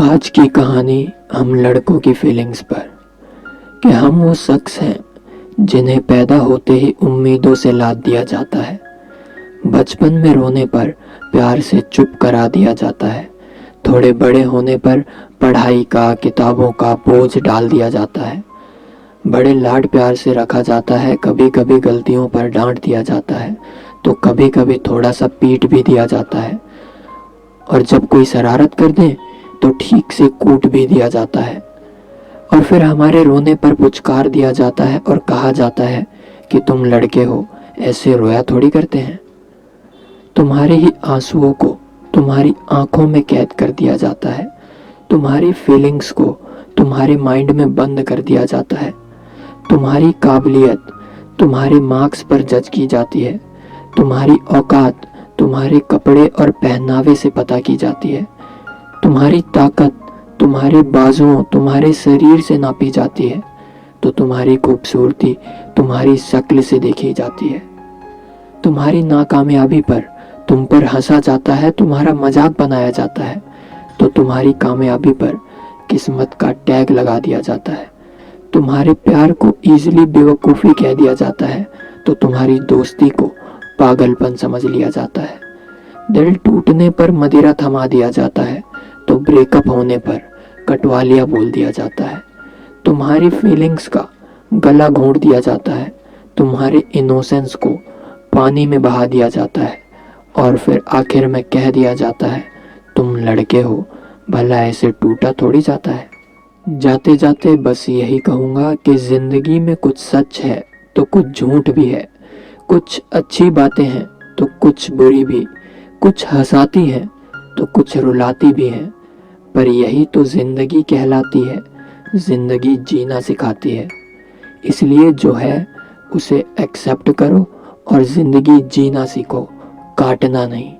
आज की कहानी हम लड़कों की फीलिंग्स पर कि हम वो शख्स हैं जिन्हें पैदा होते ही उम्मीदों से लाद दिया जाता है। बचपन में रोने पर प्यार से चुप करा दिया जाता है। थोड़े बड़े होने पर पढ़ाई का, किताबों का बोझ डाल दिया जाता है। बड़े लाड प्यार से रखा जाता है। कभी कभी गलतियों पर डांट दिया जाता है तो कभी कभी थोड़ा सा पीट भी दिया जाता है। और जब कोई शरारत कर दे तो ठीक से कूट भी दिया जाता है। और फिर हमारे रोने पर पुचकार दिया जाता है और कहा जाता है कि तुम लड़के हो, ऐसे रोया थोड़ी करते हैं। तुम्हारे ही आंसुओं को तुम्हारी आंखों में कैद कर दिया जाता है। तुम्हारी फीलिंग्स को तुम्हारे माइंड में बंद कर दिया जाता है। तुम्हारी काबिलियत तुम्हारे मार्क्स पर जज की जाती है। तुम्हारी औकात तुम्हारे कपड़े और पहनावे से पता की जाती है। तुम्हारी ताकत तुम्हारे बाजुओं, तुम्हारे शरीर से नापी जाती है। तो तुम्हारी खूबसूरती तुम्हारी शक्ल से देखी जाती है। तुम्हारी नाकामयाबी पर तुम पर हंसा जाता है, तुम्हारा मजाक बनाया जाता है। तो तुम्हारी कामयाबी पर किस्मत का टैग लगा दिया जाता है। तुम्हारे प्यार को इजीली बेवकूफ़ी कह दिया जाता है तो तुम्हारी दोस्ती को पागलपन समझ लिया जाता है। दिल टूटने पर मदिरा थमा दिया जाता है तो ब्रेकअप होने पर कटवालिया बोल दिया जाता है। तुम्हारी फीलिंग्स का गला घोंट दिया जाता है। तुम्हारे इनोसेंस को पानी में बहा दिया जाता है और फिर आखिर में कह दिया जाता है तुम लड़के हो, भला ऐसे टूटा थोड़ी जाता है। जाते जाते बस यही कहूँगा कि ज़िंदगी में कुछ सच है तो कुछ झूठ भी है, कुछ अच्छी बातें हैं तो कुछ बुरी भी, कुछ हंसाती हैं तो कुछ रुलाती भी हैं। पर यही तो ज़िंदगी कहलाती है, ज़िंदगी जीना सिखाती है। इसलिए जो है उसे एक्सेप्ट करो और ज़िंदगी जीना सीखो, काटना नहीं।